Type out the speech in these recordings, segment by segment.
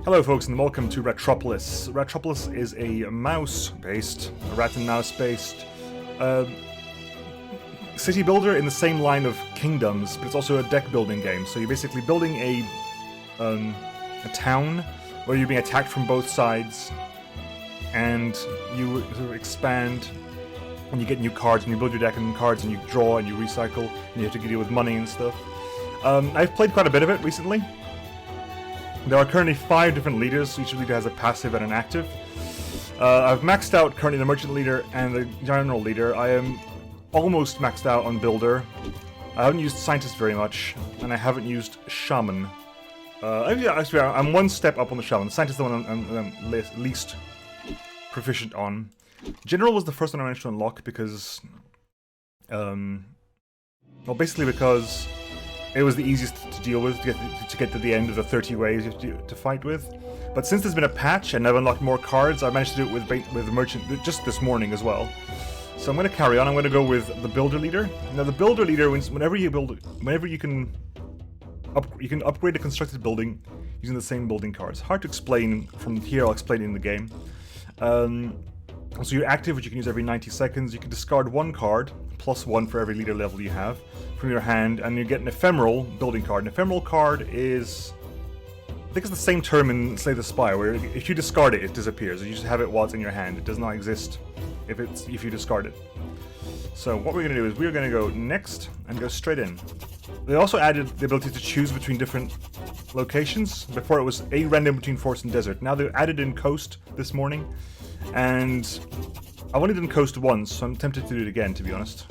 Hello folks and welcome to Ratropolis. Ratropolis is a mouse-based, a rat and mouse-based city builder in the same line of kingdoms, but it's also a deck building game. So you're basically building a town where you're being attacked from both sides, and you sort of expand and you get new cards and you build your deck and cards and you draw and you recycle and you have to deal with money and stuff. I've played quite a bit of it recently. There are currently 5 different leaders, each leader has a passive and an active. I've maxed out currently the merchant leader and the general leader. I am almost maxed out on builder. I haven't used scientist very much, and I haven't used shaman. Actually, I'm one step up on the shaman. Scientist is the one I'm least proficient on. General was the first one I managed to unlock because, well, basically because it was the easiest to deal with, to get to the end of the 30 waves you have to fight with. But since there's been a patch and I've unlocked more cards, I managed to do it with Merchant just this morning as well. So I'm going to carry on. I'm going to go with the Builder Leader. Now the Builder Leader, whenever you can upgrade a constructed building using the same building cards. Hard to explain from here. I'll explain it in the game. So you're active, which you can use every 90 seconds. You can discard 1 card, +1 for every leader level you have, from your hand, and you get an ephemeral building card. An ephemeral card is, I think it's the same term in Slay the Spire, where if you discard it, it disappears. You just have it while it's in your hand. It does not exist if you discard it. So what we're going to do is we're going to go next and go straight in. They also added the ability to choose between different locations. Before it was a random between forest and desert. Now they've added in coast this morning. And I've only done coast once, so I'm tempted to do it again, to be honest.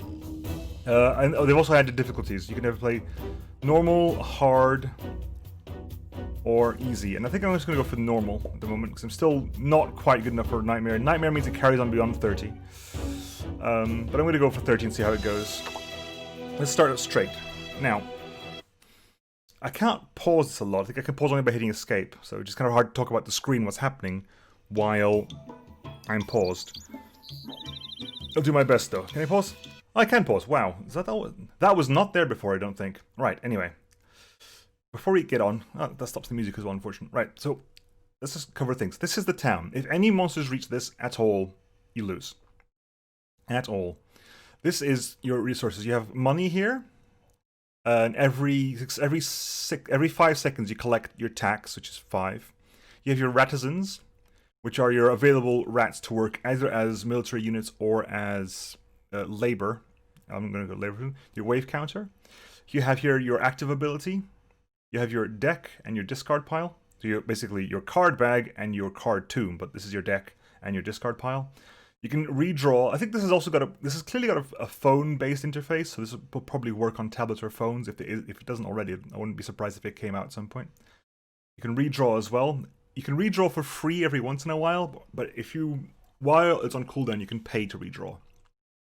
And they've also added difficulties. You can either play normal, hard, or easy. And I think I'm just going to go for normal at the moment, because I'm still not quite good enough for Nightmare. Nightmare means it carries on beyond 30. But I'm going to go for 30 and see how it goes. Let's start it straight. Now, I can't pause this a lot. I think I can pause only by hitting escape. So it's just kind of hard to talk about the screen, what's happening, while I'm paused. I'll do my best though. Can I pause? I can pause. Wow. Is that was not there before, I don't think. Right, anyway. Before we get on... Oh, that stops the music as well, unfortunately. Right, so let's just cover things. This is the town. If any monsters reach this at all, you lose. At all. This is your resources. You have money here. And every 5 seconds you collect your tax, which is 5. You have your ratizans, which are your available rats to work either as military units or as labor. I'm going to go labor. Your wave counter. You have here your active ability. You have your deck and your discard pile. So you're basically your card bag and your card tomb, but this is your deck and your discard pile. You can redraw. I think this has also got this has clearly got a phone-based interface, so this will probably work on tablets or phones. If it doesn't already, I wouldn't be surprised if it came out at some point. You can redraw as well. You can redraw for free every once in a while, but while it's on cooldown, you can pay to redraw.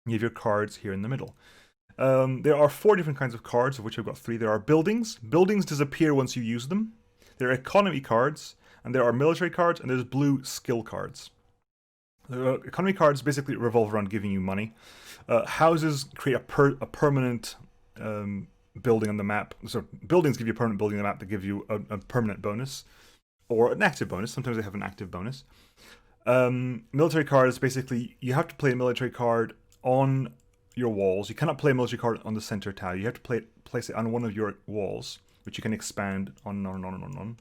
You have your cards here in the middle. There are 4 different kinds of cards, of which I've got 3. There are buildings. Buildings disappear once you use them. There are economy cards, and there are military cards, and there's blue skill cards. The economy cards basically revolve around giving you money. Houses create a permanent building on the map. So buildings give you a permanent building on the map that give you a permanent bonus. Or an active bonus. Sometimes they have an active bonus. Military cards, basically, you have to play a military card on your walls. You cannot play a military card on the center tile. You have to place it on one of your walls, which you can expand on and on and on and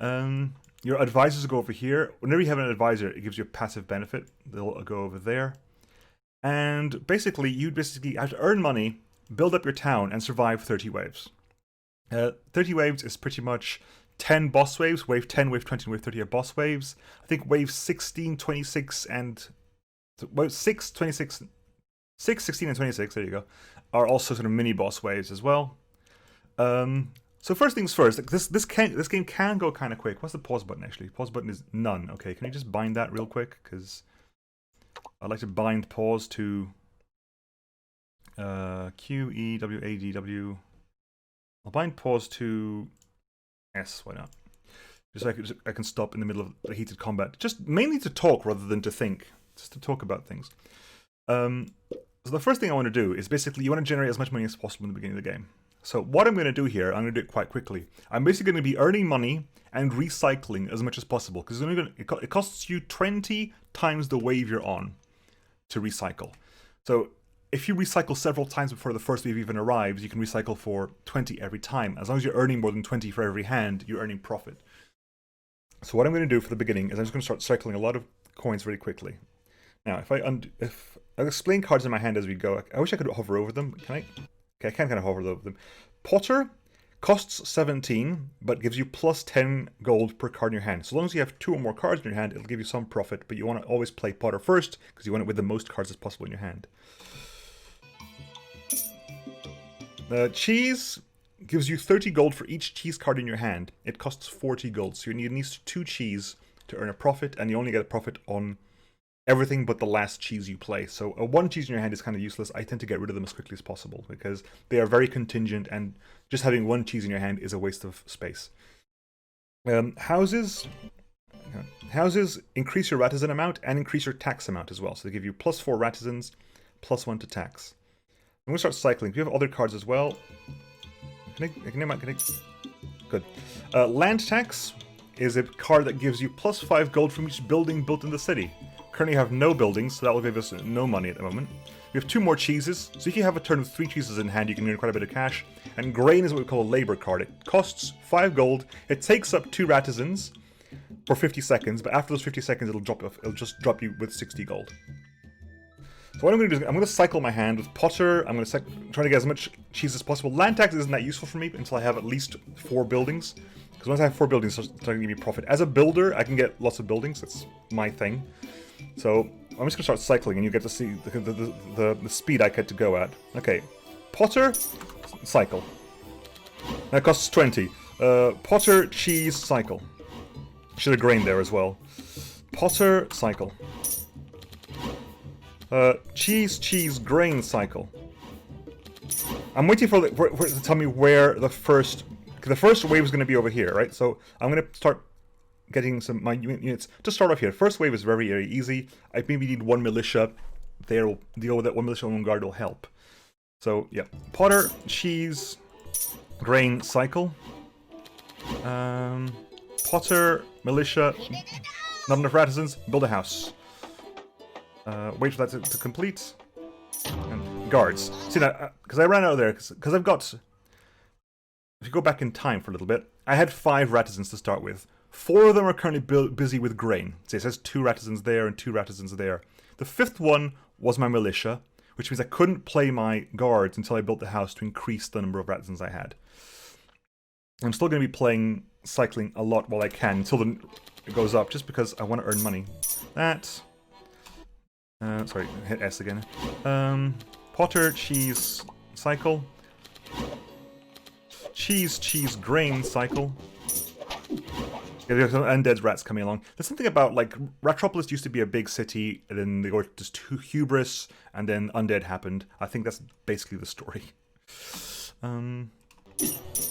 on. Your advisors go over here. Whenever you have an advisor, it gives you a passive benefit. They'll go over there. And basically, you have to earn money, build up your town, and survive 30 waves. 30 waves is pretty much 10 boss waves. Wave 10, wave 20, and wave 30 are boss waves. I think wave 16, 26, and... Wave 6, 26... 6, 16, and 26, there you go, are also sort of mini boss waves as well. So first things first, this game can go kind of quick. What's the pause button actually? Pause button is none. Okay, can you just bind that real quick? Because I'd like to bind pause to Q, E, W, A, D, W. I'll bind pause to S, why not? Just so I can stop in the middle of a heated combat. Just mainly to talk rather than to think. Just to talk about things. So the first thing I want to do is basically you want to generate as much money as possible in the beginning of the game. So what I'm going to do here, I'm going to do it quite quickly. I'm basically going to be earning money and recycling as much as possible, because it costs you 20 times the wave you're on to recycle. So if you recycle several times before the first wave even arrives, you can recycle for 20 every time. As long as you're earning more than 20 for every hand, you're earning profit. So what I'm going to do for the beginning is I'm just going to start cycling a lot of coins very quickly. Now, I'll explain cards in my hand as we go. I wish I could hover over them. Can I? Okay, I can kind of hover over them. Potter costs 17, but gives you plus 10 gold per card in your hand. So as long as you have 2 or more cards in your hand, it'll give you some profit, but you want to always play Potter first, because you want it with the most cards as possible in your hand. Cheese gives you 30 gold for each cheese card in your hand. It costs 40 gold, so you need at least 2 cheese to earn a profit, and you only get a profit on everything but the last cheese you play. So a 1 cheese in your hand is kind of useless. I tend to get rid of them as quickly as possible because they are very contingent, and just having 1 cheese in your hand is a waste of space. Houses increase your ratizan amount and increase your tax amount as well. So they give you plus 4 ratizans, plus 1 to tax. I'm going to start cycling. Do you have other cards as well? Good. Land tax is a card that gives you plus 5 gold from each building built in the city. Currently have no buildings, so that will give us no money at the moment. We have 2 more cheeses, so if you have a turn with 3 cheeses in hand, you can earn quite a bit of cash. And grain is what we call a labor card. It costs 5 gold. It takes up 2 ratizans for 50 seconds, but after those 50 seconds, it'll just drop you with 60 gold. So what I'm going to do is I'm going to cycle my hand with Potter. I'm going to try to get as much cheese as possible. Land tax isn't that useful for me until I have at least 4 buildings. Because once I have 4 buildings, it's starting to give me profit. As a builder, I can get lots of buildings. That's my thing. So I'm just going to start cycling, and you get to see the speed I get to go at. Okay, Potter, cycle. That costs 20. Potter, cheese, cycle. Should have grain there as well. Potter, cycle. Cheese, grain, cycle. I'm waiting for it to tell me where the first wave is going to be over here, right? So I'm going to start getting my units to start off here. First wave is very, very easy. I maybe need 1 militia. They'll deal with it. 1 militia, 1 guard will help. So yeah, Potter, cheese, grain, cycle. Potter, militia, not enough ratizans, build a house. Wait for that to complete. And guards. See now, because I ran out of there, because I've got... If you go back in time for a little bit, I had 5 ratizans to start with. 4 of them are currently busy with grain. So it says 2 ratizans there and 2 ratizans there. The 5th one was my militia, which means I couldn't play my guards until I built the house to increase the number of ratizans I had. I'm still going to be cycling a lot while I can until it goes up, just because I want to earn money. Sorry, hit S again. Potter, cheese, cycle. Cheese, grain, cycle. Yeah, we have some undead rats coming along. There's something about, like, Ratropolis used to be a big city, and then they got just hubris, and then undead happened. I think that's basically the story.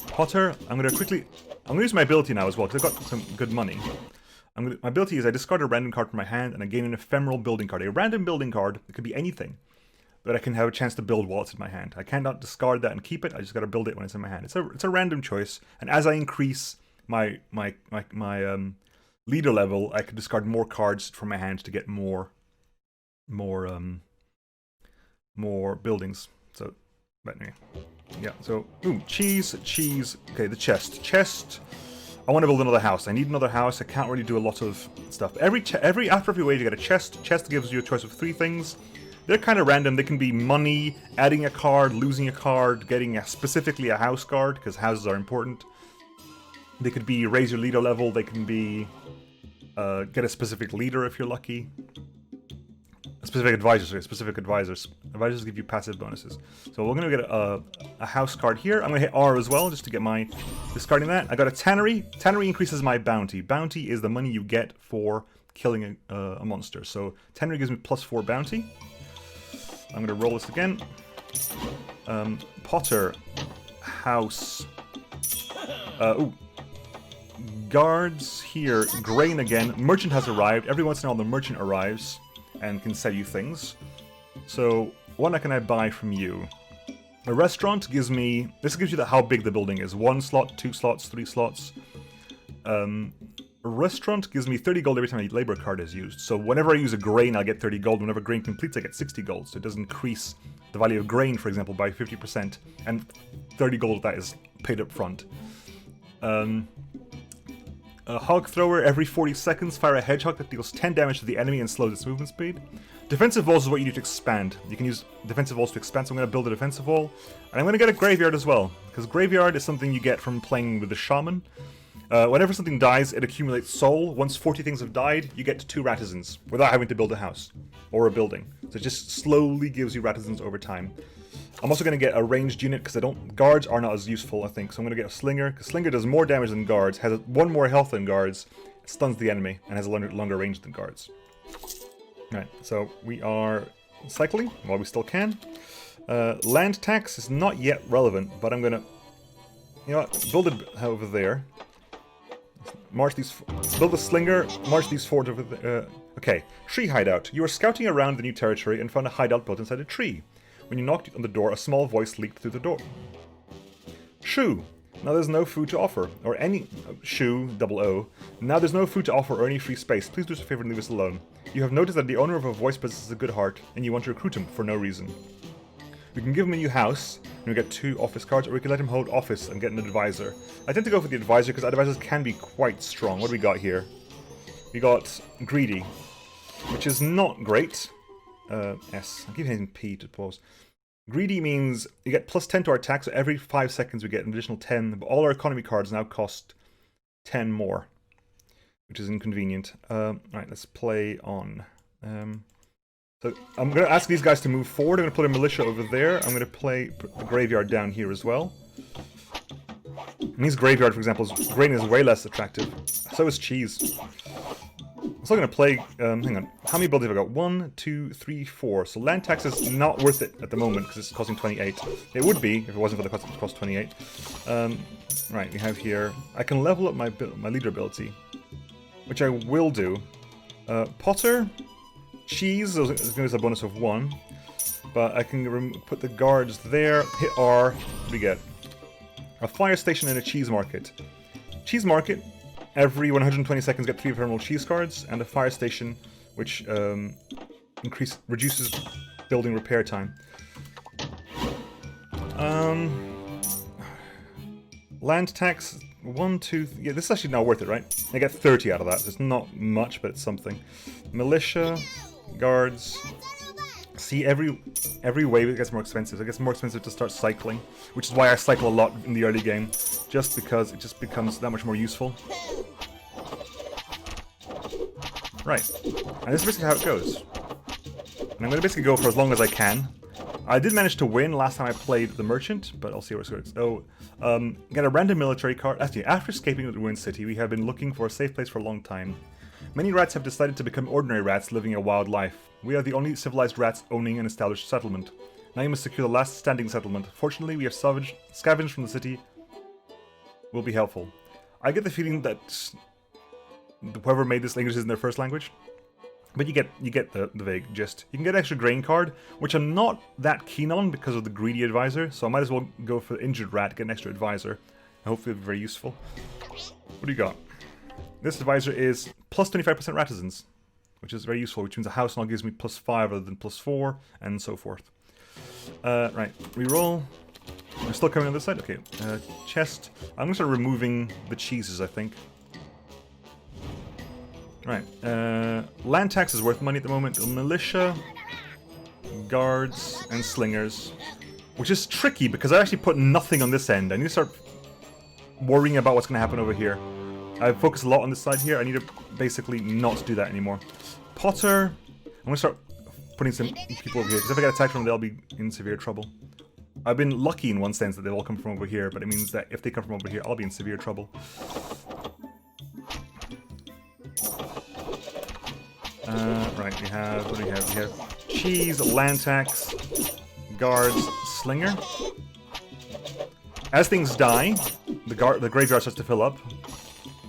Potter, I'm going to use my ability now as well, because I've got some good money. My ability is I discard a random card from my hand, and I gain an ephemeral building card. A random building card, it could be anything, but I can have a chance to build while it's in my hand. I cannot discard that and keep it, I just got to build it when it's in my hand. It's a random choice, and as I increase my leader level, I could discard more cards from my hand to get more buildings. So, but anyway, yeah. So, cheese. Okay, the chest. I want to build another house. I need another house. I can't really do a lot of stuff. After every wave, you get a chest. Chest gives you a choice of 3 things. They're kind of random. They can be money, adding a card, losing a card, getting specifically a house card, because houses are important. They could be raise your leader level. They can be get a specific leader if you're lucky. Specific advisors. Advisors give you passive bonuses. So we're going to get a house card here. I'm going to hit R as well, just to get my discarding that. I got a tannery. Tannery increases my bounty. Bounty is the money you get for killing a monster. So tannery gives me plus 4 bounty. I'm going to roll this again. Potter. House. Guards here. Grain again. Merchant has arrived. Every once in a while the merchant arrives and can sell you things. So what can I buy from you? A restaurant gives me... This gives you how big the building is. 1 slot, 2 slots, 3 slots. A restaurant gives me 30 gold every time a labor card is used. So whenever I use a grain, I'll get 30 gold. Whenever grain completes, I get 60 gold. So it does increase the value of grain, for example, by 50%. And 30 gold of that is paid up front. A hog thrower, every 40 seconds, fire a hedgehog that deals 10 damage to the enemy and slows its movement speed. Defensive walls is what you do to expand. You can use defensive walls to expand, so I'm going to build a defensive wall. And I'm going to get a graveyard as well, because graveyard is something you get from playing with the shaman. Whenever something dies, it accumulates soul. Once 40 things have died, you get 2 Ratizans, without having to build a house, or a building. So it just slowly gives you Ratizans over time. I'm also going to get a ranged unit, because guards are not as useful, I think. So I'm going to get a slinger, because slinger does more damage than guards, has 1 more health than guards, stuns the enemy, and has a longer range than guards. Right, so we are cycling while we still can. Land tax is not yet relevant, but I'm going to, you know what, build it over there. Build a slinger, march these forts over there. Okay, tree hideout. You are scouting around the new territory and found a hideout built inside a tree. When you knocked on the door, a small voice leaked through the door. Shoo! Now there's no food to offer, or any... Shoo, double O. Now there's no food to offer or any free space. Please do us a favor and leave us alone. You have noticed that the owner of a voice possesses a good heart, and you want to recruit him for no reason. We can give him a new house, and we get 2 office cards, or we can let him hold office and get an advisor. I tend to go for the advisor, because advisors can be quite strong. What do we got here? We got Greedy, which is not great. S. I'll keep hitting P to pause. Greedy means you get plus 10 to our attack, so every 5 seconds we get an additional 10, but all our economy cards now cost 10 more, which is inconvenient. Alright, let's play on. So I'm going to ask these guys to move forward. I'm going to put a militia over there. I'm going to play the graveyard down here as well. And these graveyard, for example, grain is way less attractive. So is cheese. I'm still going to play, hang on, how many builds have I got? 1, 2, 3, 4. So land tax is not worth it at the moment because it's costing 28. It would be if it wasn't for the cost, it cost 28. Right, we have here, I can level up my leader ability, which I will do. Potter, cheese is going to be a bonus of 1, but I can put the guards there, hit R, what do we get? A fire station and a cheese market. Cheese market, every 120 seconds get 3 ephemeral cheese cards, and a fire station, which reduces building repair time. Land tax, 1, 2, yeah, this is actually not worth it, right? I get 30 out of that, so it's not much, but it's something. Militia, guards. See, every wave it gets more expensive. It gets more expensive to start cycling, which is why I cycle a lot in the early game, just because it just becomes that much more useful. Right, and this is basically how it goes. And I'm going to basically go for as long as I can. I did manage to win last time I played the Merchant, but I'll see where it goes. So, get a random military card. Actually, after escaping the ruined city, we have been looking for a safe place for a long time. Many rats have decided to become ordinary rats living a wild life. We are the only civilized rats owning an established settlement. Now you must secure the last standing settlement. Fortunately, we have scavenged from the city. Will be helpful. I get the feeling that whoever made this English isn't their first language. But you get the vague gist. You can get an extra grain card, which I'm not that keen on because of the greedy advisor, so I might as well go for the injured rat, get an extra advisor. And hopefully it'll be very useful. What do you got? This advisor is plus 25% Ratizans, which is very useful, which means a house now gives me plus 5 rather than plus 4, and so forth. Right, reroll. We're still coming on this side? Okay, chest. I'm going to start removing the cheeses, I think. Right, land tax is worth money at the moment. Militia, guards, and slingers. Which is tricky, because I actually put nothing on this end. I need to start worrying about what's going to happen over here. I focus a lot on this side here. I need to basically not do that anymore. Potter. I'm going to start putting some people over here, because if I get attacked from them, they'll be in severe trouble. I've been lucky in one sense that they've all come from over here, but it means that if they come from over here, I'll be in severe trouble. Right, we have, what do we have? We have cheese, land tax, guards, slinger. As things die, the graveyard starts to fill up.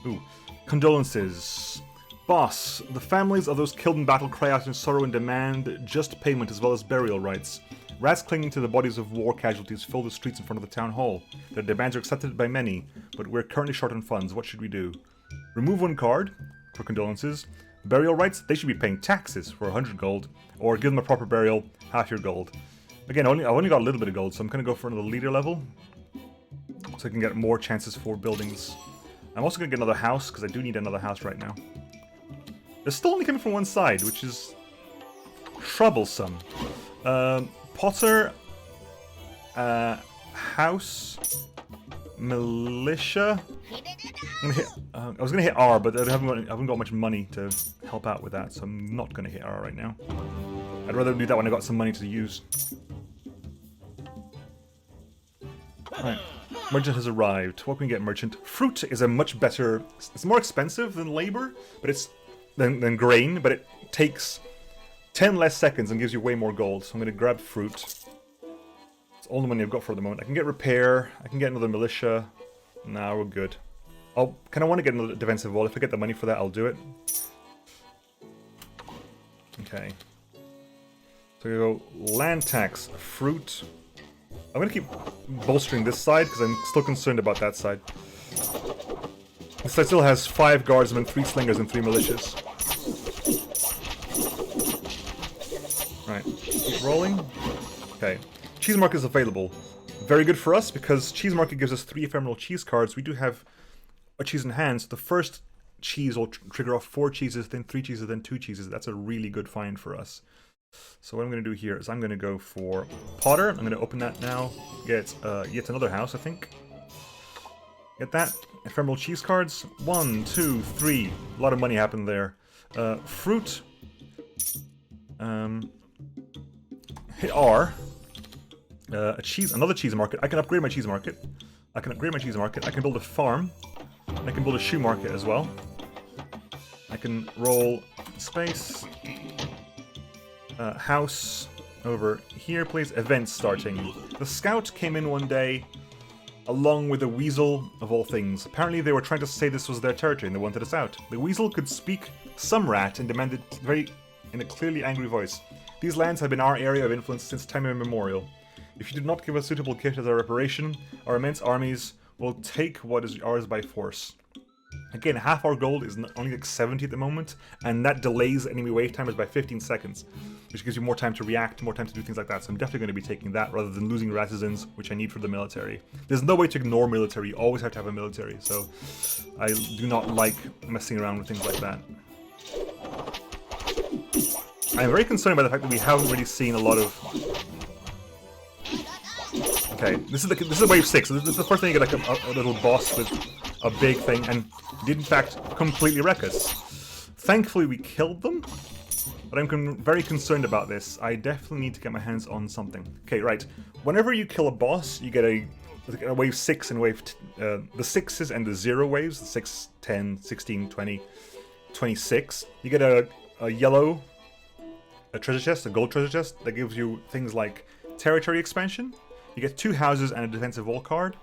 Ooh. Condolences. Boss, the families of those killed in battle cry out in sorrow and demand just payment as well as burial rites. Rats clinging to the bodies of war casualties fill the streets in front of the town hall. Their demands are accepted by many, but we're currently short on funds. What should we do? Remove one card for condolences. Burial rights, they should be paying taxes for 100 gold. Or give them a proper burial, half your gold. Again, I've only got a little bit of gold, so I'm going to go for another leader level. So I can get more chances for buildings. I'm also going to get another house, because I do need another house right now. They're still only coming from one side, which is troublesome. Potter, house, militia. I was gonna hit R, but I haven't got much money to help out with that, so I'm not gonna hit R right now. I'd rather do that when I got some money to use. Right, merchant has arrived. What can we get, merchant? Fruit is a much better. It's more expensive than labor, but it's than grain, but it takes 10 less seconds and gives you way more gold. So I'm gonna grab fruit. It's all the money I've got for the moment. I can get repair. I can get another militia. Nah, we're good. I'll kind of want to get another defensive wall. If I get the money for that, I'll do it. Okay. So we go land tax, fruit. I'm gonna keep bolstering this side because I'm still concerned about that side. This side still has 5 guardsmen, 3 slingers, and 3 militias. Right, keep rolling. Okay, cheese market is available. Very good for us because cheese market gives us 3 ephemeral cheese cards. We do have a cheese in hand, so the first cheese will trigger off 4 cheeses, then 3 cheeses, then 2 cheeses. That's a really good find for us. So what I'm going to do here is I'm going to go for Potter. I'm going to open that now. Get yet another house, I think. Get that. Ephemeral cheese cards. 1, 2, 3. A lot of money happened there. Fruit. Hit R. Another cheese market. I can upgrade my cheese market. I can build a farm. I can build a shoe market as well. I can roll space. House over here, please. Events starting. The scout came in one day along with a weasel of all things. Apparently they were trying to say this was their territory and they wanted us out. The weasel could speak some rat and demanded in a clearly angry voice. These lands have been our area of influence since time immemorial. If you do not give us suitable kit as our reparation, our immense armies will take what is ours by force. Again, half our gold is only like 70 at the moment, and that delays enemy wave timers by 15 seconds, which gives you more time to react, more time to do things like that. So I'm definitely going to be taking that rather than losing artisans, which I need for the military. There's no way to ignore military. You always have to have a military, so I do not like messing around with things like that. I'm very concerned by the fact that we haven't really seen a lot of... Okay, this is wave 6, so this is the first time you get like a little boss with a big thing, and did in fact completely wreck us. Thankfully we killed them, but I'm very concerned about this. I definitely need to get my hands on something. Okay, right. Whenever you kill a boss, you get a wave 6 and wave... the 6s and the 0 waves, the 6, 10, 16, 20, 26. You get a yellow treasure chest, a gold treasure chest, that gives you things like territory expansion. You get 2 houses and a defensive wall card,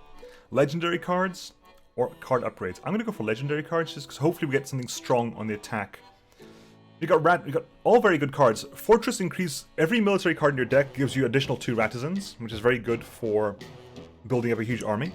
legendary cards, or card upgrades. I'm going to go for legendary cards just because hopefully we get something strong on the attack. We got all very good cards. Fortress increase. Every military card in your deck gives you additional 2 Ratisans, which is very good for building up a huge army.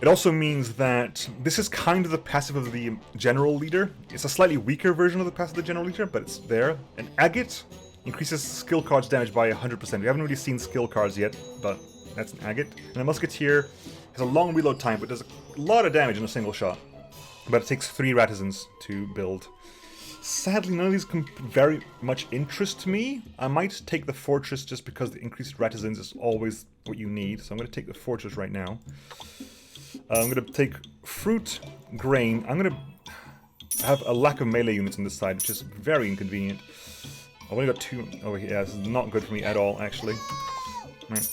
It also means that this is kind of the passive of the general leader. It's a slightly weaker version of the passive of the general leader, but it's there. An agate increases skill cards damage by 100%. We haven't really seen skill cards yet, but that's an agate. And a musketeer has a long reload time, but does a lot of damage in a single shot. But it takes 3 Ratisans to build. Sadly, none of these very much interest me. I might take the fortress just because the increased Ratisans is always what you need. So I'm going to take the fortress right now. I'm going to take fruit, grain. I'm going to have a lack of melee units on this side, which is very inconvenient. I've only got 2 over here. Yeah, this is not good for me at all, actually. Right.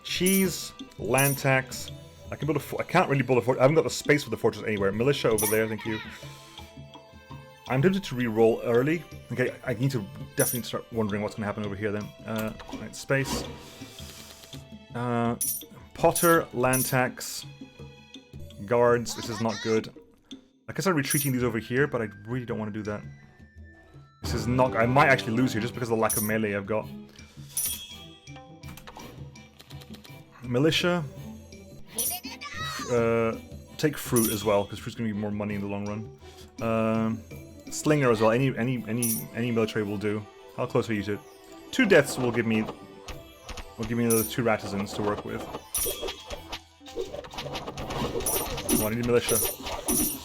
Cheese, land tax. I can build I can't really build a fortress. I haven't got the space for the fortress anywhere. Militia over there, thank you. I'm tempted to re-roll early. Okay, I need to definitely start wondering what's going to happen over here then. Right, space. Potter, land tax. Guards, this is not good. I can start retreating these over here, but I really don't want to do that. This is not... I might actually lose here just because of the lack of melee I've got. Militia. Take fruit as well, because fruit's gonna be more money in the long run. Slinger as well. Any military will do. How close are you to it? 2 deaths will give me another 2 Ratizans to work with. Come on, I need militia.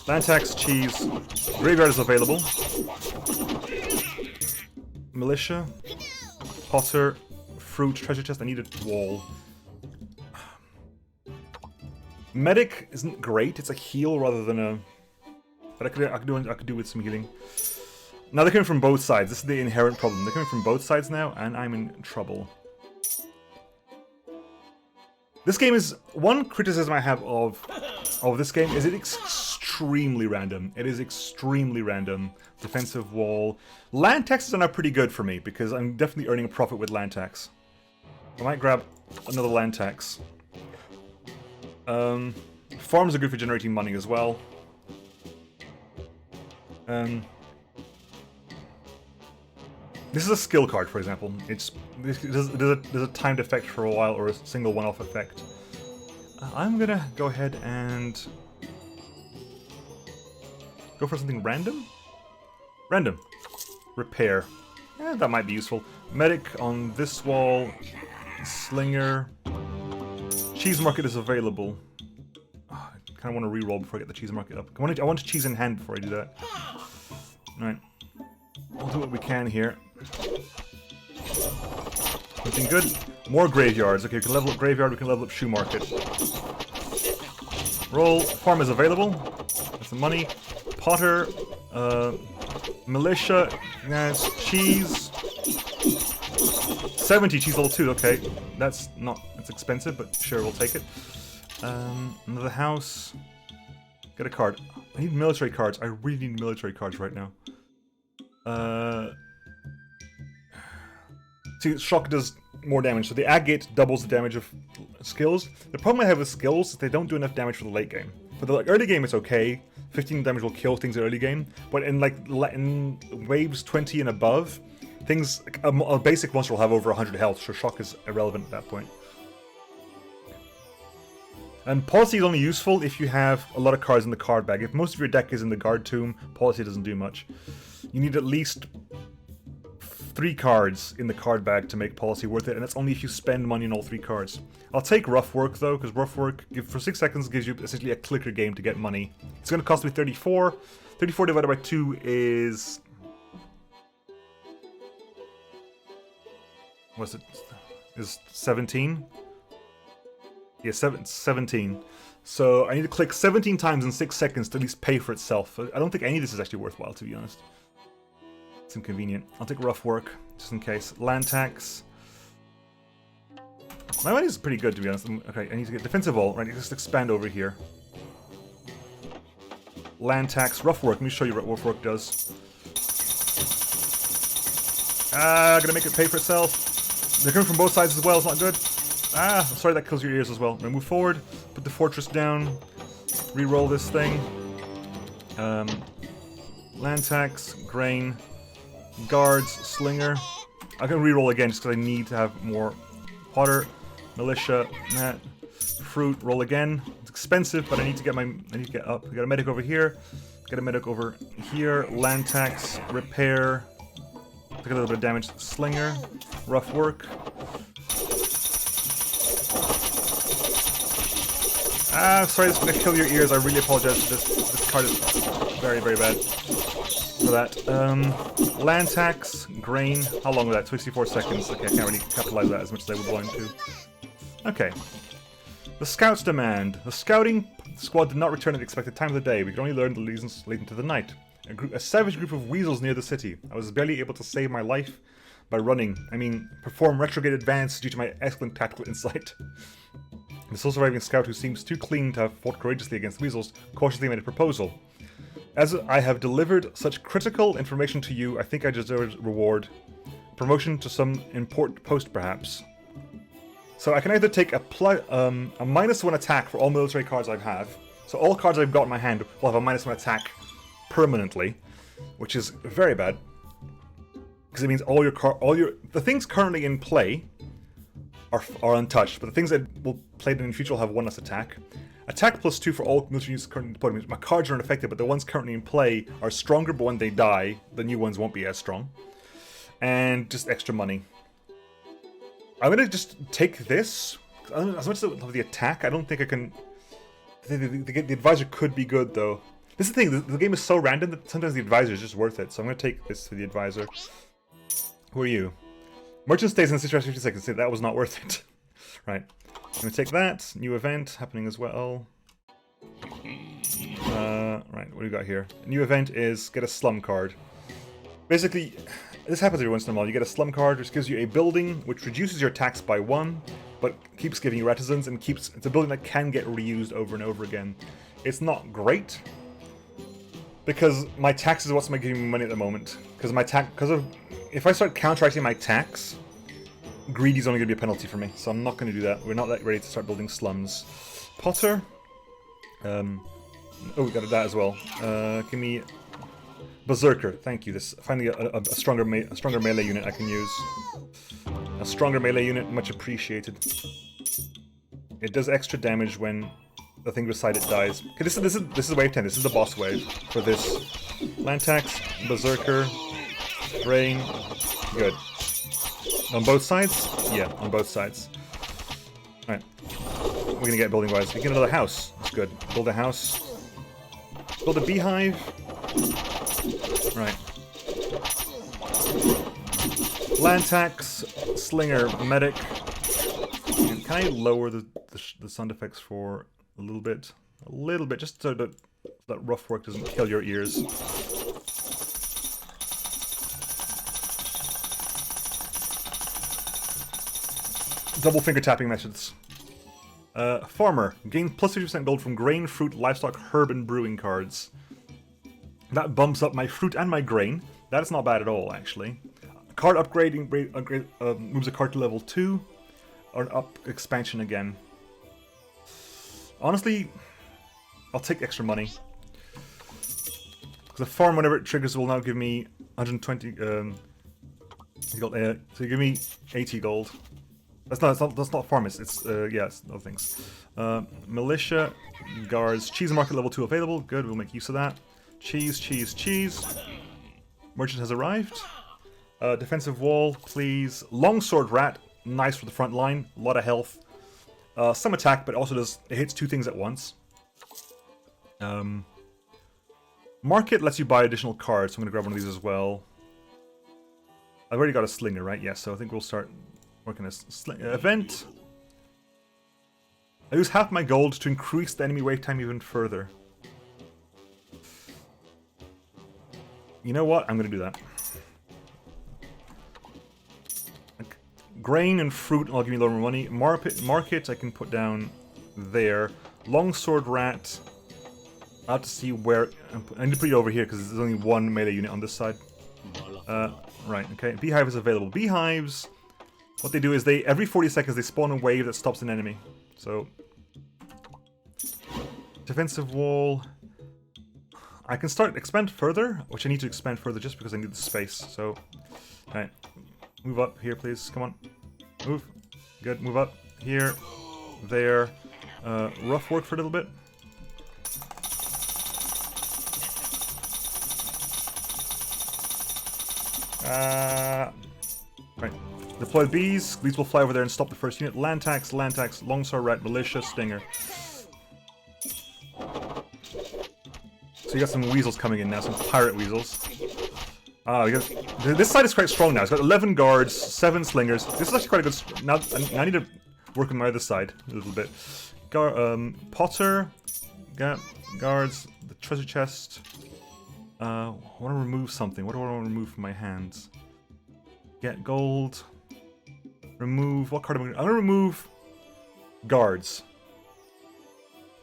Land tax, cheese. Graveyard is available. Militia. Potter. Fruit. Treasure chest. I need a wall. Medic isn't great. It's a heal rather than a... But I could do with some healing. Now they're coming from both sides. This is the inherent problem. They're coming from both sides now, and I'm in trouble. This game is... One criticism I have of this game is it's extremely random. It is extremely random. Defensive wall. Land taxes are now pretty good for me, because I'm definitely earning a profit with land tax. I might grab another land tax. Farms are good for generating money as well. This is a skill card, for example. There's a timed effect for a while, or a single one-off effect. I'm gonna go ahead and go for something random. Random. Repair. That might be useful. Medic on this wall. Slinger. Cheese market is available. Oh, I kind of want to reroll before I get the cheese market up. I want cheese in hand before I do that. Alright. We'll do what we can here. Looking good. More graveyards. Okay, we can level up graveyard, we can level up shoe market. Roll. Farm is available. That's the money. Potter. Militia. Cheese. 70 cheese level 2, okay. That's expensive, but sure, we'll take it. Another house. Get a card. I need military cards. I really need military cards right now. See, shock does more damage, so the agate doubles the damage of skills. The problem I have with skills is they don't do enough damage for the late game. For the early game, it's okay. 15 damage will kill things in early game, but in in waves 20 and above, things a basic monster will have over 100 health, so shock is irrelevant at that point. And policy is only useful if you have a lot of cards in the card bag. If most of your deck is in the guard tomb, policy doesn't do much. You need at least 3 cards in the card bag to make policy worth it, and that's only if you spend money on all 3 cards. I'll take rough work though, because rough work for 6 seconds gives you essentially a clicker game to get money. It's going to cost me 34. 34 divided by 2 is... what's it? Is 17? Yeah, 17. So I need to click 17 times in 6 seconds to at least pay for itself. I don't think any of this is actually worthwhile, to be honest. It's inconvenient. I'll take rough work, just in case. Land tax. My money is pretty good, to be honest. Okay, I need to get defensive wall. Right, just expand over here. Land tax, rough work. Let me show you what rough work does. Gonna make it pay for itself. They're coming from both sides as well. It's not good. Sorry, that kills your ears as well. I'm gonna move forward, put the fortress down, re-roll this thing. Land tax, grain, guards, slinger. I'm gonna re-roll again just because I need to have more. Potter, militia, fruit, roll again. It's expensive, but I need to get up. I got a medic over here, get a medic over here. Land tax, repair. Take a little bit of damage. Slinger, rough work. Sorry, this is gonna kill your ears. I really apologize. This card is very, very bad for that. Land tax, grain. How long was that? 64 seconds. Okay, I can't really capitalize that as much as I would want to. Okay. The scouts demand. The scouting squad did not return at the expected time of the day. We could only learn the reasons late into the night. A savage group of weasels near the city. I was barely able to save my life by running. Perform retrograde advance due to my excellent tactical insight. The sole surviving scout, who seems too clean to have fought courageously against weasels, cautiously made a proposal. As I have delivered such critical information to you, I think I deserve reward. Promotion to some important post, perhaps. So I can either take a -1 attack for all military cards I have. So all cards I've got in my hand will have a -1 attack permanently, which is very bad. Because it means the things currently in play are untouched, but the things that will play in the future will have 1 less attack. Attack +2 for all military units currently deployed. My cards are unaffected, but the ones currently in play are stronger, but when they die, the new ones won't be as strong. And just extra money. I'm gonna just take this. As much as I love the attack, I don't think I can... The advisor could be good, though. This is the thing, the game is so random that sometimes the advisor is just worth it, so I'm gonna take this for the advisor. Who are you? Merchant stays in the situation 50 seconds. That was not worth it. Right. I'm gonna take that. New event happening as well. Right, what do we got here? New event is get a slum card. Basically, this happens every once in a while. You get a slum card, which gives you a building which reduces your tax by 1, but keeps giving you reticence and keeps... It's a building that can get reused over and over again. It's not great, because my tax is what's giving me money at the moment. Because my tax... If I start counteracting my tax, greedy's only going to be a penalty for me, so I'm not going to do that. We're not that ready to start building slums. Potter. Oh, we got that as well. Give me Berserker. Thank you. This finally a stronger melee unit I can use. A stronger melee unit, much appreciated. It does extra damage when the thing beside it dies. Okay, this is wave 10. This is the boss wave for this. Land tax, Berserker, Brain. Good. On both sides? Yeah, on both sides. Alright. We're gonna get building wise. We get another house. That's good. Build a house. Build a beehive. Right. Land tax, Slinger, Medic. And can I lower the sound effects for a little bit? A little bit, just so that rough work doesn't kill your ears. Double finger tapping methods. Farmer. Gain plus 50% gold from grain, fruit, livestock, herb, and brewing cards. That bumps up my fruit and my grain. That is not bad at all, actually. Card upgrading moves a card to level 2. Or an up expansion again. Honestly, I'll take extra money. Because the farm, whenever it triggers, will now give me 120 so give me 80 gold. That's not farm, it's yeah, it's other things. Militia, guards, cheese market level 2 available. Good, we'll make use of that. Cheese, cheese, cheese. Merchant has arrived. Defensive wall, please. Longsword rat, nice for the front line. A lot of health. Some attack, but also it hits 2 things at once. Market lets you buy additional cards, so I'm gonna grab one of these as well. I've already got a slinger, right? Yes, so I think we'll start working a event. I use half my gold to increase the enemy wave time even further. You know what? I'm going to do that. Grain and fruit will give me a little more money. Market I can put down there. Longsword rat. I'll have to see where... I need to put it over here because there's only 1 melee unit on this side. Right, okay. Beehive is available. Beehives... What they do is every 40 seconds they spawn a wave that stops an enemy. So... Defensive wall... I can expand further, which I need to expand further just because I need the space, so... Alright. Move up here, please. Come on. Move. Good. Move up. Here. There. Rough work for a little bit. Right. Deploy bees. These will fly over there and stop the first unit. Land tax, longsword rat, militia, stinger. So you got some weasels coming in now, some pirate weasels. This side is quite strong now. It's got 11 guards, 7 slingers. This is actually quite a good... Now I need to work on my other side a little bit. Potter, guards, the treasure chest. I want to remove something. What do I want to remove from my hands? Get gold. Remove... What card am I going to... I'm going to remove guards.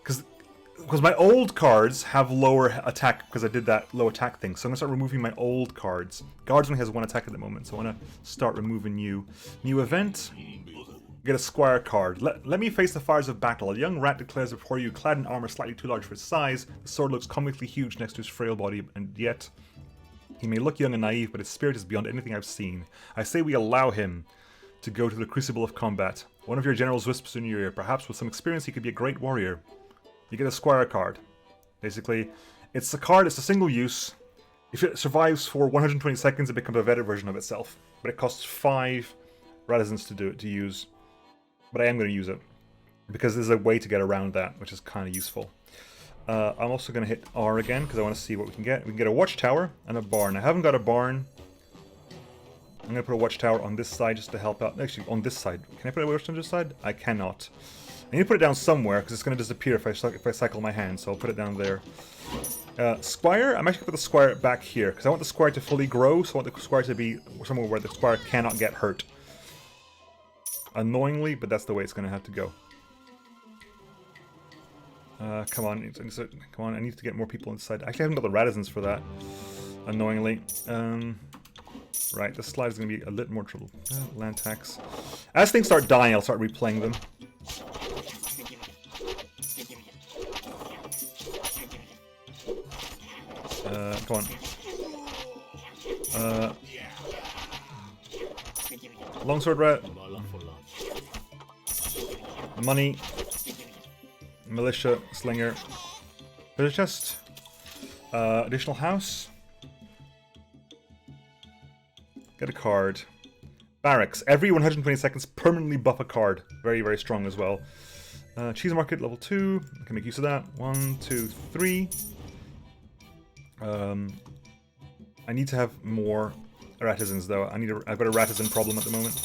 Because my old cards have lower attack because I did that low attack thing. So I'm going to start removing my old cards. Guards only has 1 attack at the moment, so I want to start removing you. New event. Get a squire card. Let me face the fires of battle. A young rat declares before you, clad in armor slightly too large for his size. The sword looks comically huge next to his frail body, and yet... He may look young and naive, but his spirit is beyond anything I've seen. I say we allow him. to go to the crucible of combat. One of your generals whispers in your ear. Perhaps with some experience he could be a great warrior. You get a squire card. Basically, it's a card, it's a single use. If it survives for 120 seconds, it becomes a better version of itself. But it costs 5 reticence to use. But I am going to use it. Because there's a way to get around that, which is kind of useful. I'm also going to hit R again, because I want to see what we can get. We can get a watchtower and a barn. I haven't got a barn. I'm going to put a watchtower on this side just to help out. Actually, on this side. Can I put a watchtower on this side? I cannot. I need to put it down somewhere, because it's going to disappear if I cycle my hand, so I'll put it down there. Squire? I'm actually going to put the squire back here, because I want the squire to fully grow, so I want the squire to be somewhere where the squire cannot get hurt. Annoyingly, but that's the way it's going to have to go. Come on, come on, I need to get more people inside. Actually, I haven't got the reticence for that, annoyingly. Right, this slide is going to be a little more trouble. Land tax. As things start dying, I'll start replaying them. Come on. Longsword rat. Money. Militia, slinger. Treasure chest. Additional house. Get a card. Barracks. Every 120 seconds, permanently buff a card. Very, very strong as well. Cheese market, level 2. I can make use of that. 1, 2, 3. I need to have more artisans though. I've got a artisan problem at the moment.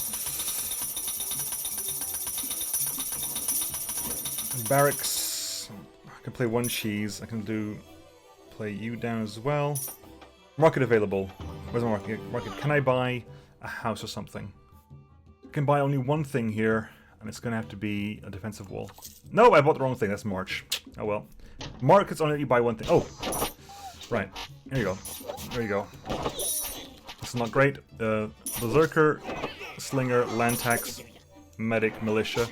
Barracks. I can play 1 cheese. I can play you down as well. Market available. Where's my market? Can I buy a house or something? I can buy only 1 thing here, and it's gonna have to be a defensive wall. No, I bought the wrong thing. That's March. Oh well. Markets only let you buy 1 thing. Oh, right. There you go. There you go. This is not great. Berserker, Slinger, Land Tax, Medic, Militia.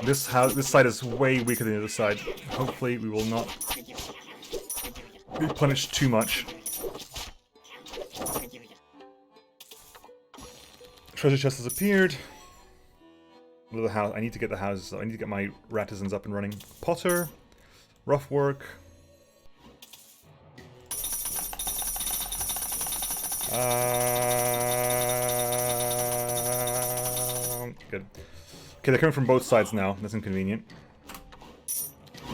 This side is way weaker than the other side. Hopefully we will not be punished too much. Treasure chest has appeared. The house. I need to get the houses. I need to get my ratisans up and running. Potter, rough work. Good. Okay, they're coming from both sides now. That's inconvenient.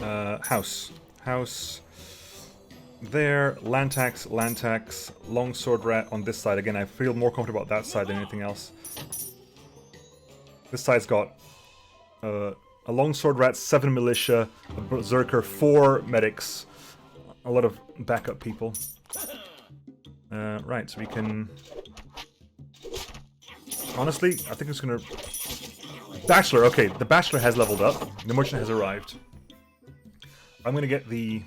House. House. There. Land tax. Land tax. Longsword rat on this side. Again, I feel more comfortable about that side than anything else. This side's got a longsword rat, 7 militia, a berserker, 4 medics. A lot of backup people. Right, so we can... Honestly, I think it's gonna... Bachelor, okay, the Bachelor has leveled up. The Merchant has arrived. I'm gonna get the...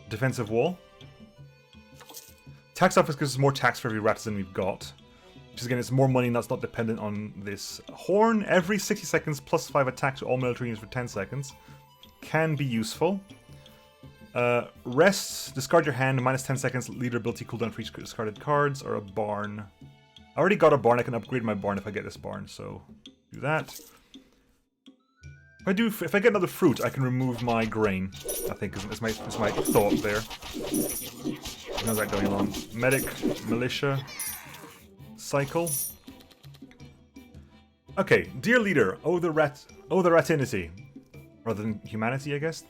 defensive wall. Tax office gives us more tax for every ratisan we've got. Which is, again, it's more money that's not dependent on this. Horn, every 60 seconds, plus 5 attack to all military units for 10 seconds. Can be useful. Rest, discard your hand, minus 10 seconds, leader ability cooldown for each discarded cards, or a barn. I already got a barn, I can upgrade my barn if I get this barn, so do that. If I get another fruit, I can remove my grain, I think is my thought there. How's that going along? Medic, militia, cycle. Okay, dear leader, oh the ratinity. Rather than humanity, I guess.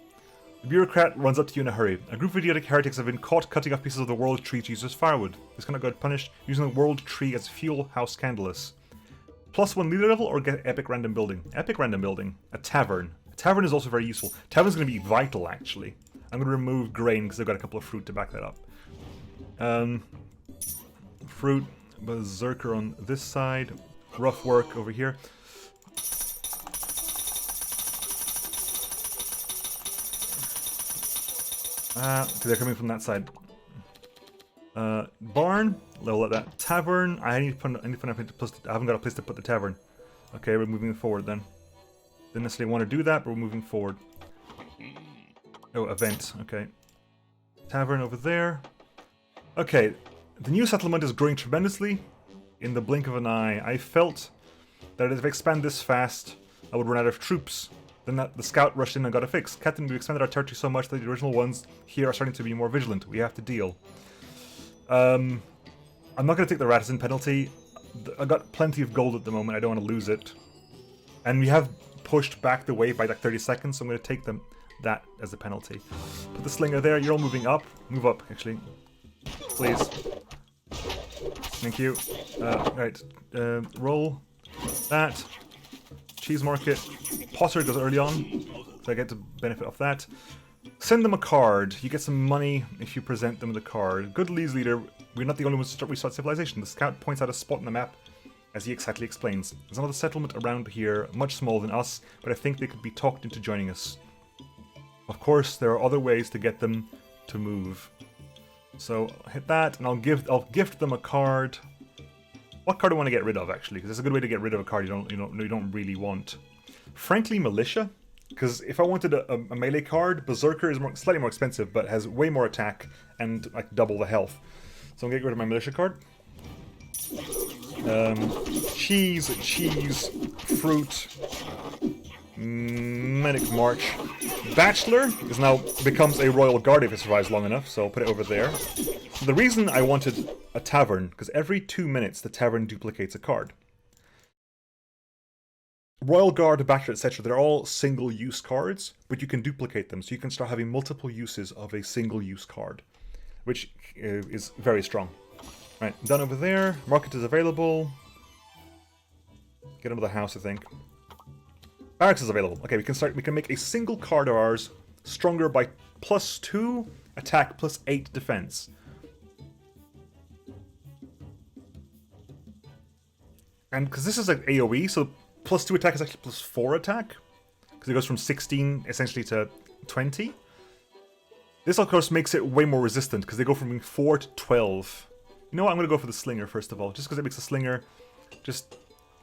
The bureaucrat runs up to you in a hurry. A group of idiotic heretics have been caught cutting off pieces of the world tree to use as firewood. This cannot go punished, using the world tree as fuel, house scandalous. +1 leader level or get epic random building. Epic random building. A tavern. A tavern is also very useful. Tavern's going to be vital, actually. I'm going to remove grain because I've got a couple of fruit to back that up. Fruit. Berserker on this side. Rough work over here. They're coming from that side. Barn, level at that. Tavern, I need to put a place. I haven't got a place to put the tavern. Okay, we're moving forward then. Didn't necessarily want to do that, but we're moving forward. Oh, event. Okay. Tavern over there. Okay, the new settlement is growing tremendously. in the blink of an eye. I felt that if I expand this fast, I would run out of troops. Then the scout rushed in and got a fix. Captain, we expanded our territory so much that the original ones here are starting to be more vigilant. We have to deal. I'm not going to take the Ratison penalty. I got plenty of gold at the moment. I don't want to lose it. And we have pushed back the wave by like 30 seconds, so I'm going to take that as a penalty. Put the slinger there. You're all moving up. Move up, actually. Please. Thank you. Right. Roll that. Cheese market. Potter goes early on, so I get to benefit off that. Send them a card. You get some money if you present them with a card. Good Lee's leader. We're not the only ones to restart civilization. The scout points out a spot on the map, as he exactly explains. There's another settlement around here, much smaller than us, but I think they could be talked into joining us. Of course, there are other ways to get them to move. So hit that, and I'll gift them a card. What card do I want to get rid of, actually? Because it's a good way to get rid of a card you don't really want. Frankly, Militia. Because if I wanted a melee card, Berserker is slightly more expensive, but has way more attack and like double the health. So I'm gonna get rid of my Militia card. Cheese, fruit, Medic March. Bachelor becomes a Royal Guard if it survives long enough, so I'll put it over there. The reason I wanted a tavern, because every 2 minutes the tavern duplicates a card. Royal Guard, Bachelor, etc., they're all single-use cards, but you can duplicate them, so you can start having multiple uses of a single-use card, which is very strong. Right, done over there. Market is available. Get another house, I think. Barracks is available. Okay, we can make a single card of ours stronger by +2 attack, +8 defense. And because this is like AoE, so +2 attack is actually +4 attack. Because it goes from 16 essentially to 20. This of course makes it way more resistant because they go from being 4 to 12. You know what, I'm going to go for the Slinger first of all, just because it makes the Slinger just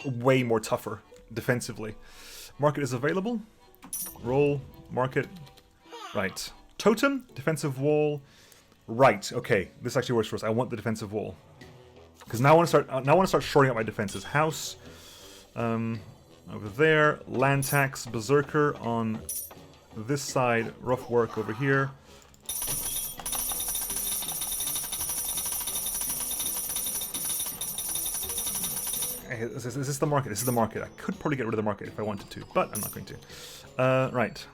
way more tougher defensively. Market is available. Roll, market. Right. Totem, defensive wall. Right, okay, this actually works for us. I want the defensive wall. Because now I want to start shoring up my defenses. House, over there. Land tax, Berserker on this side. Rough work over here. Is this the market? This is the market. I could probably get rid of the market if I wanted to, but I'm not going to. Right.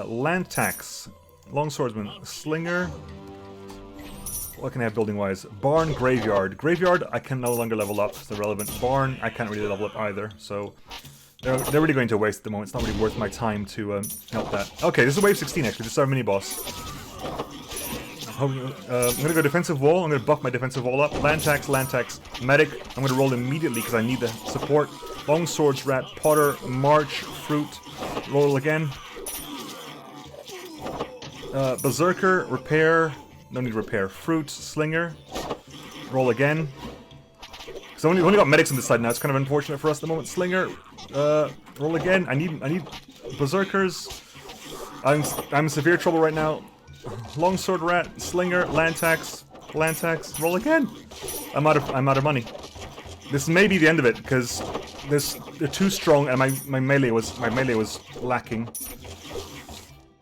Land tax. Longswordsman. Slinger. What can I have building-wise? Barn, Graveyard. Graveyard, I can no longer level up. It's irrelevant. Barn, I can't really level up either, so... They're really going to waste at the moment. It's not really worth my time to help that. Okay, this is wave 16, actually. This is our mini-boss. I'm going to go defensive wall. I'm going to buff my defensive wall up. Land tax, medic. I'm going to roll immediately because I need the support. Long swords, rat, potter, march, fruit. Roll again. Berserker, repair. No need repair. Fruit, slinger. Roll again. So we've only got medics on this side now. It's kind of unfortunate for us at the moment. Slinger. Roll again. I need berserkers. I'm in severe trouble right now. Longsword rat, slinger, land tax, roll again. I'm out of money. This may be the end of it because they're too strong and my melee was lacking.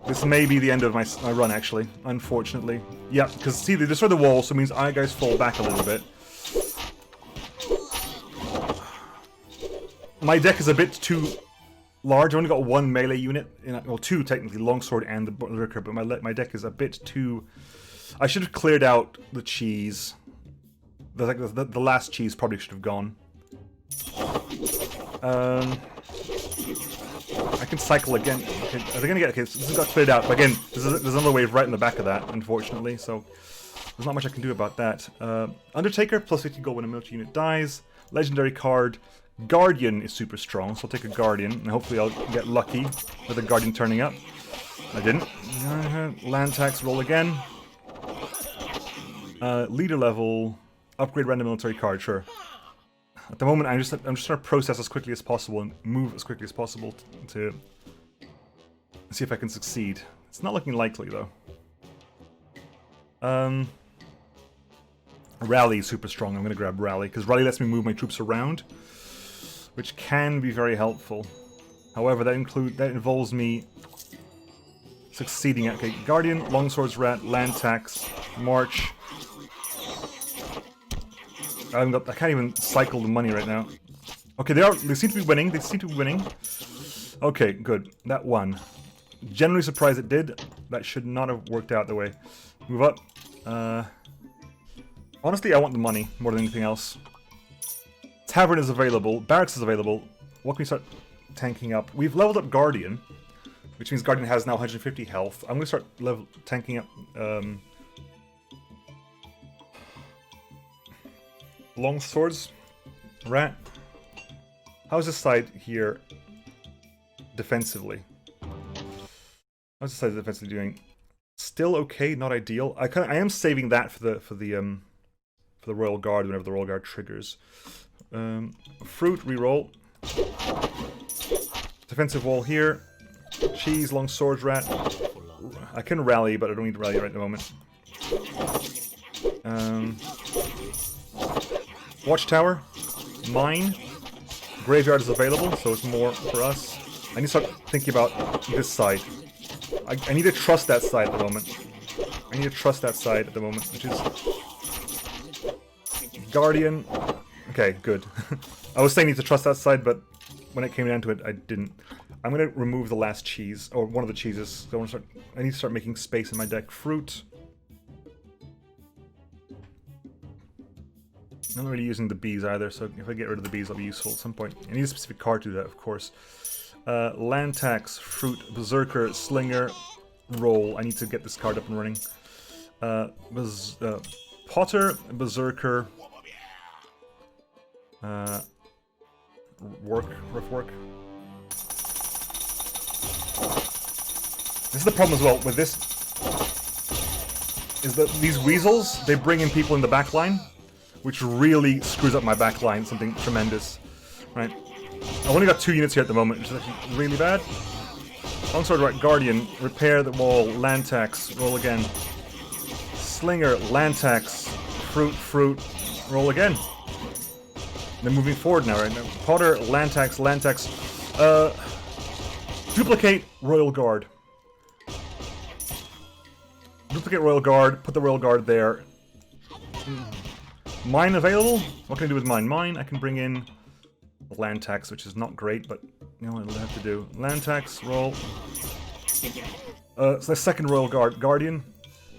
This may be the end of my run actually, unfortunately. Yeah, because see they destroy the wall, so it means our guys fall back a little bit. My deck is a bit too large. I've only got one melee unit, well, two technically, longsword and the berserker, but my deck is a bit too... I should have cleared out the cheese. The last cheese probably should have gone. I can cycle again. Okay, are they gonna get... Okay, so this has got cleared out, but again, there's another wave right in the back of that, unfortunately, so there's not much I can do about that. Undertaker, plus 50 gold when a military unit dies. Legendary card. Guardian is super strong, so I'll take a Guardian, and hopefully I'll get lucky with a Guardian turning up. I didn't. Land tax, roll again. Leader level, upgrade random military card, sure. At the moment, I'm just trying to process as quickly as possible and move as quickly as possible to see if I can succeed. It's not looking likely, though. Rally is super strong. I'm going to grab Rally, because Rally lets me move my troops around, which can be very helpful. However, that involves me succeeding at... Okay, Guardian, Longswords Rat, Land Tax, March. I can't even cycle the money right now. Okay, they seem to be winning. They seem to be winning. Okay, good. That won. Generally surprised it did. That should not have worked out the way. Move up. Honestly, I want the money more than anything else. Tavern is available. Barracks is available. What can we start tanking up? We've leveled up Guardian, which means Guardian has now 150 health. I'm going to start tanking up long swords. Rat. How's this side here defensively? How's this side defensively doing? Still okay, not ideal. I am saving that for the Royal Guard whenever the Royal Guard triggers. Fruit reroll. Defensive wall here. Cheese, long swords, rat. I can rally, but I don't need to rally right at the moment. Watchtower. Mine. Graveyard is available, so it's more for us. I need to start thinking about this side. I need to trust that side at the moment. I need to trust that side at the moment, which is... Guardian. Okay, good. I was saying I need to trust that side, but when it came down to it, I didn't. I'm going to remove the last cheese, or one of the cheeses. So I need to start making space in my deck. Fruit. I'm not really using the bees either, so if I get rid of the bees, that'll be useful at some point. I need a specific card to do that, of course. Land tax, fruit, berserker, slinger, roll. I need to get this card up and running. Potter, berserker, rough work. This is the problem as well with this, is that these weasels, they bring in people in the back line, which really screws up my back line, something tremendous. Right. I've only got 2 units here at the moment, which is actually really bad. Longsword right, Guardian, repair the wall, land tax, roll again. Slinger, land tax, fruit, roll again. They're moving forward now, right? Now, Potter, land tax, duplicate Royal Guard. Duplicate Royal Guard, put the Royal Guard there. Mine available? What can I do with mine? Mine, I can bring in land tax, which is not great, but you know what I'll have to do. Land tax, roll. So the second Royal Guard. Guardian.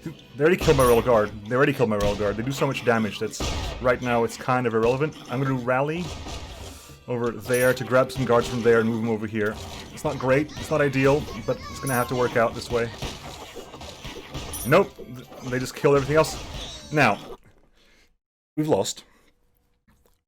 They already killed my Royal Guard. They do so much damage that's right now it's kind of irrelevant. I'm going to rally over there to grab some guards from there and move them over here. It's not great, it's not ideal, but it's going to have to work out this way. Nope, they just killed everything else. Now, we've lost.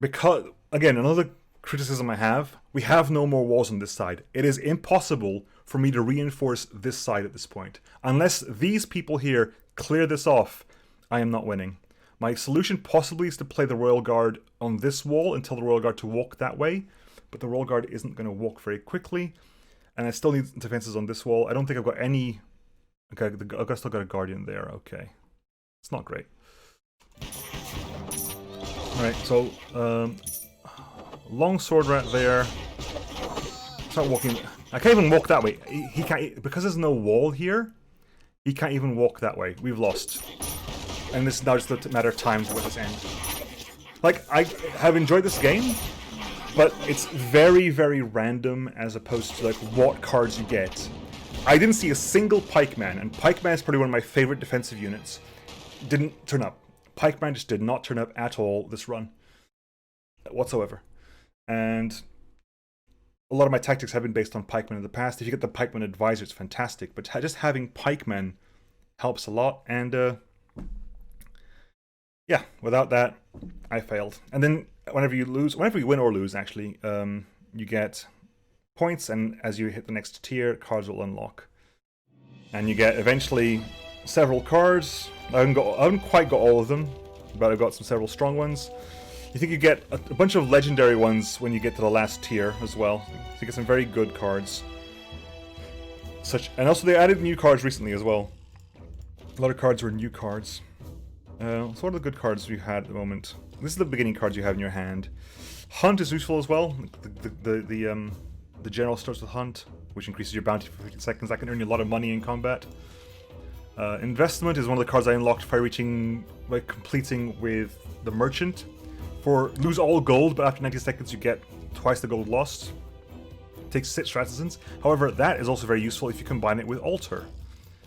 Because, again, another criticism I have, we have no more walls on this side. It is impossible for me to reinforce this side at this point. Unless these people here clear this off, I am not winning. My solution possibly is to play the Royal Guard on this wall and tell the Royal Guard to walk that way, but the Royal Guard isn't going to walk very quickly, and I still need defenses on this wall. I don't think I've got any... Okay, I've still got a Guardian there, okay. It's not great. Alright, so... long sword rat there. Start walking... I can't even walk that way. He can't... Because there's no wall here, he can't even walk that way. We've lost. And this is now just a matter of time to let this end. Like, I have enjoyed this game, but it's very, very random as opposed to, like, what cards you get. I didn't see a single Pikeman, and Pikeman is probably one of my favorite defensive units. Didn't turn up. Pikeman just did not turn up at all this run. Whatsoever. And a lot of my tactics have been based on Pikemen in the past. If you get the Pikeman Advisor, it's fantastic. But just having Pikemen helps a lot, and yeah, without that, I failed. And then whenever you win or lose, actually, you get points, and as you hit the next tier, cards will unlock. And you get eventually several cards. I haven't quite got all of them, but I've got several strong ones. You think you get a bunch of legendary ones when you get to the last tier as well. So you get some very good cards. And also they added new cards recently as well. A lot of cards were new cards. So what are the good cards you had at the moment? This is the beginning cards you have in your hand. Hunt is useful as well. The general starts with Hunt, which increases your bounty for 15 seconds. That can earn you a lot of money in combat. Investment is one of the cards I unlocked by completing with the Merchant. For lose all gold, but after 90 seconds you get twice the gold lost. It takes 6 Stratisons. However, that is also very useful if you combine it with Alter.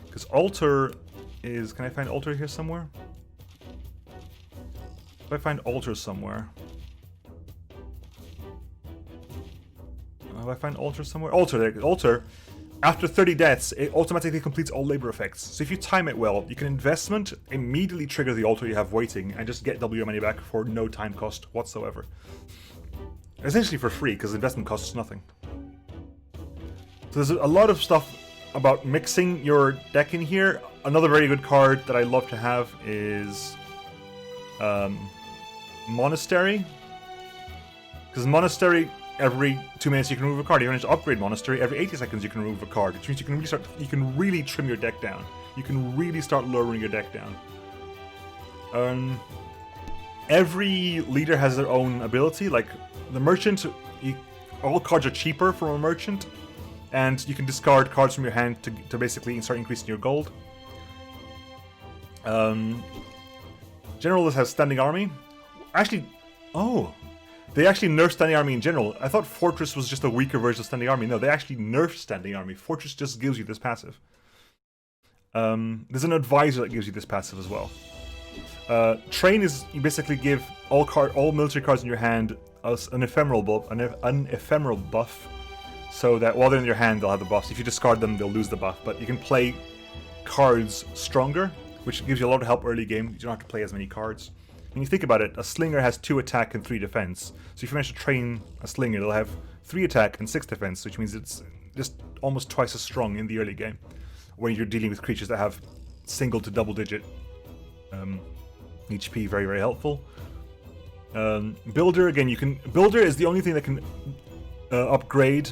Because Alter is... Can I find Alter here somewhere? If I find Alter somewhere... Have I find Alter somewhere? Alter, there. Alter, after 30 deaths, it automatically completes all labor effects. So if you time it well, you can investment, immediately trigger the Alter you have waiting, and just get double your money back for no time cost whatsoever. Essentially for free, because investment costs nothing. So there's a lot of stuff about mixing your deck in here. Another very good card that I love to have is Monastery. Because Monastery, every 2 minutes you can remove a card. If you manage to upgrade Monastery, every 80 seconds you can remove a card, which means you can really trim your deck down. You can really start lowering your deck down. Every leader has their own ability. Like the Merchant, all cards are cheaper from a Merchant, and you can discard cards from your hand to basically start increasing your gold. Generalist has Standing Army. Actually, they actually nerfed Standing Army in general. I thought Fortress was just a weaker version of Standing Army. No, they actually nerfed Standing Army. Fortress just gives you this passive. There's an Advisor that gives you this passive as well. Train is, you basically give all military cards in your hand an ephemeral buff, so that while they're in your hand they'll have the buffs. If you discard them, they'll lose the buff. But you can play cards stronger, which gives you a lot of help early game. You don't have to play as many cards. When you think about it, a Slinger has 2 attack and 3 defense. So if you manage to train a Slinger, it'll have 3 attack and 6 defense, which means it's just almost twice as strong in the early game, when you're dealing with creatures that have single to double digit HP. Very, very helpful. Builder, again, Builder is the only thing that can upgrade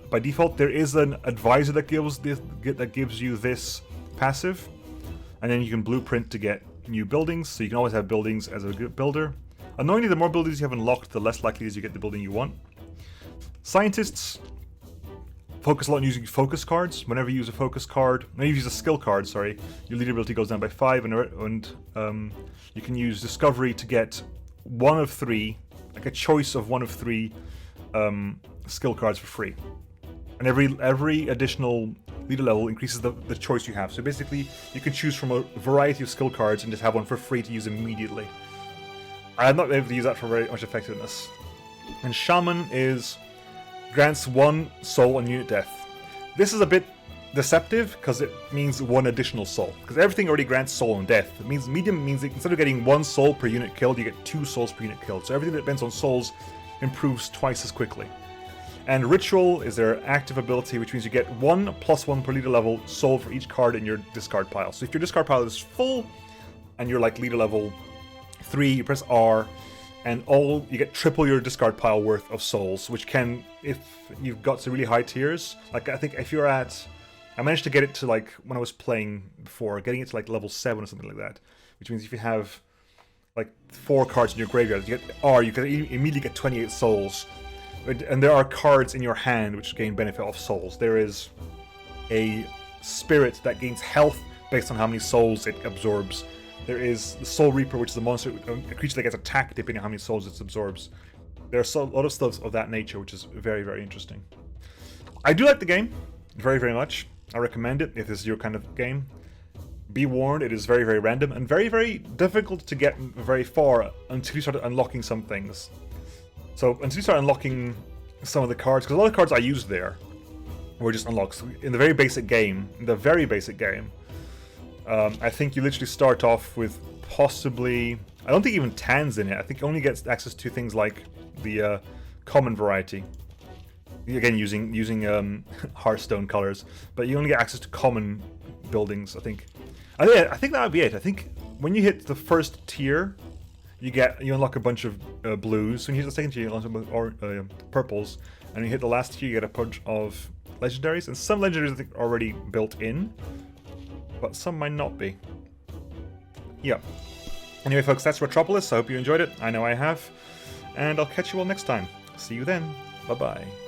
by default. There is an Advisor that gives you this passive, and then you can blueprint to get new buildings, so you can always have buildings as a good builder. Annoyingly, the more buildings you have unlocked, the less likely it is you get the building you want. Scientists focus a lot on using focus cards. Whenever you use a focus card, when you use a skill card, sorry, your leader ability goes down by 5, and you can use Discovery to get 1 of 3, like a choice of 1 of 3 skill cards for free. And every additional leader level increases the choice you have. So basically, you can choose from a variety of skill cards and just have one for free to use immediately. I'm not able to use that for very much effectiveness. And Shaman grants 1 soul on unit death. This is a bit deceptive because it means 1 additional soul. Because everything already grants soul on death. It means medium means that instead of getting 1 soul per unit killed, you get 2 souls per unit killed. So everything that depends on souls improves twice as quickly. And Ritual is their active ability, which means you get 1 + 1 per leader level soul for each card in your discard pile. So if your discard pile is full, and you're like leader level 3, you press R, and you get triple your discard pile worth of souls, which can, if you've got some really high tiers, like I think if you're I managed to get it to, like, when I was playing before, getting it to like level 7 or something like that, which means if you have like 4 cards in your graveyard, you get R, you can immediately get 28 souls. And there are cards in your hand which gain benefit off souls. There is a spirit that gains health based on how many souls it absorbs. There is the Soul Reaper, which is a monster, a creature that gets attacked depending on how many souls it absorbs. There's a lot of stuff of that nature, which is very, very interesting. I do like the game very, very much. I recommend it if this is your kind of game. Be warned, it is very, very random and very, very difficult to get very far until you start unlocking some things. So until you start unlocking some of the cards, because a lot of cards I used there were just unlocks. In the very basic game, I think you literally start off with possibly, I don't think even Tan's in it. I think it only gets access to things like the common variety. Again, using Hearthstone colors, but you only get access to common buildings, I think. I think that would be it. I think when you hit the first tier, you unlock a bunch of blues. When you hit the second tier, you unlock purples, and when you hit the last tier, you get a bunch of legendaries. And some legendaries I think are already built in, but some might not be. Yeah. Anyway, folks, that's Ratropolis. I hope you enjoyed it. I know I have. And I'll catch you all next time. See you then. Bye-bye.